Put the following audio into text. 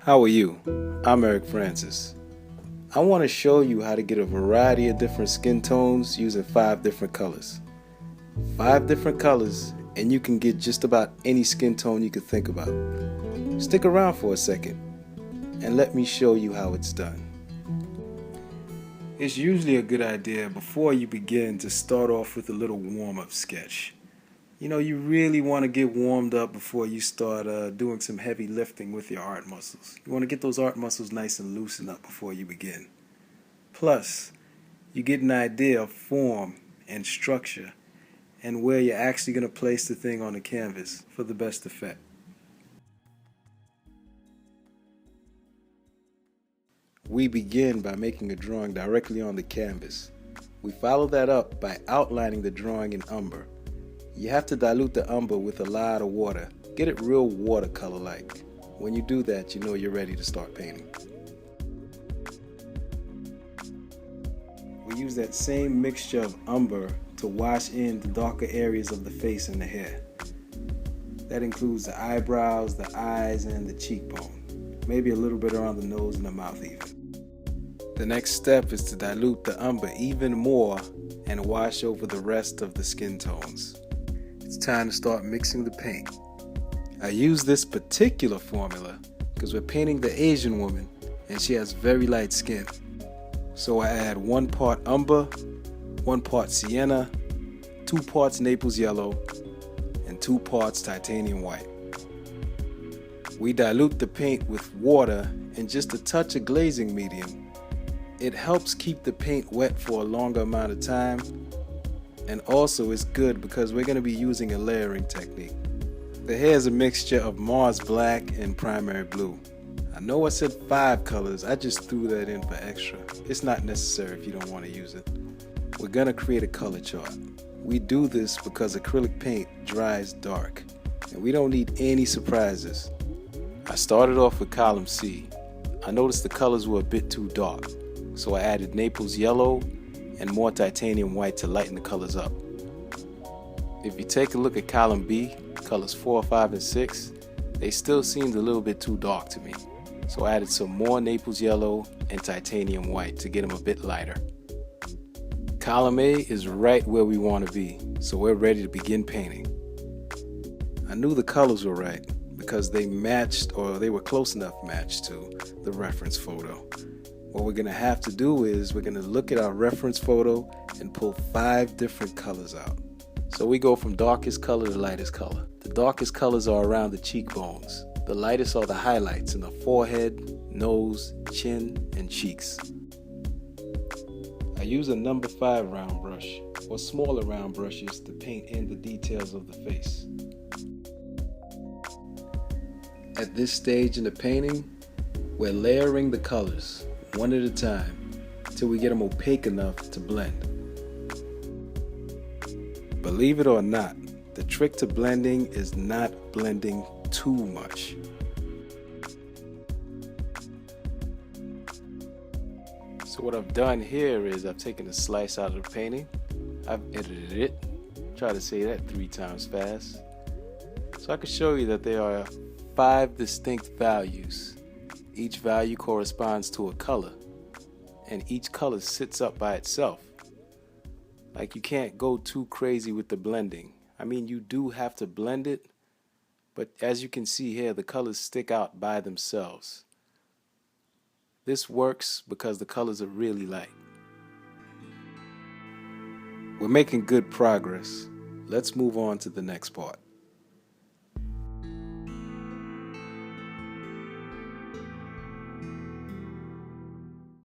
How are you? I'm Eric Francis. I want to show you how to get a variety of different skin tones using 5 different colors. 5 different colors and you can get just about any skin tone you could think about. Stick around for a second and let me show you how it's done. It's usually a good idea before you begin to start off with a little warm-up sketch. You really want to get warmed up before you start doing some heavy lifting with your art muscles. You want to get those art muscles nice and loosened up before you begin. Plus, you get an idea of form and structure and where you're actually going to place the thing on the canvas for the best effect. We begin by making a drawing directly on the canvas. We follow that up by outlining the drawing in umber. You have to dilute the umber with a lot of water. Get it real watercolor-like. When you do that, you know you're ready to start painting. We use that same mixture of umber to wash in the darker areas of the face and the hair. That includes the eyebrows, the eyes, and the cheekbone. Maybe a little bit around the nose and the mouth even. The next step is to dilute the umber even more and wash over the rest of the skin tones. It's time to start mixing the paint. I use this particular formula because we're painting the Asian woman and she has very light skin. So I add 1 part umber, 1 part sienna, 2 parts Naples yellow, and 2 parts titanium white. We dilute the paint with water and just a touch of glazing medium. It helps keep the paint wet for a longer amount of time. And also it's good because we're going to be using a layering technique. The hair is a mixture of Mars black and primary blue. I know I said 5 colors, I just threw that in for extra. It's not necessary if you don't want to use it. We're going to create a color chart. We do this because acrylic paint dries dark and we don't need any surprises. I started off with column C. I noticed the colors were a bit too dark, so I added Naples yellow and more titanium white to lighten the colors up. If you take a look at column B, colors 4, 5, and 6, they still seemed a little bit too dark to me. So I added some more Naples yellow and titanium white to get them a bit lighter. Column A is right where we want to be, so we're ready to begin painting. I knew the colors were right because they matched, or they were close enough matched to the reference photo. What we're going to have to do is we're going to look at our reference photo and pull 5 different colors out. So we go from darkest color to lightest color. The darkest colors are around the cheekbones. The lightest are the highlights in the forehead, nose, chin, and cheeks. I use a number 5 round brush or smaller round brushes to paint in the details of the face. At this stage in the painting, we're layering the colors one at a time till we get them opaque enough to blend. Believe it or not, the trick to blending is not blending too much. So what I've done here is I've taken a slice out of the painting, I've edited it, try to say that 3 times fast, so I can show you that there are 5 distinct values. Each value corresponds to a color, and each color sits up by itself. Like, you can't go too crazy with the blending. I mean, you do have to blend it, but as you can see here, the colors stick out by themselves. This works because the colors are really light. We're making good progress. Let's move on to the next part.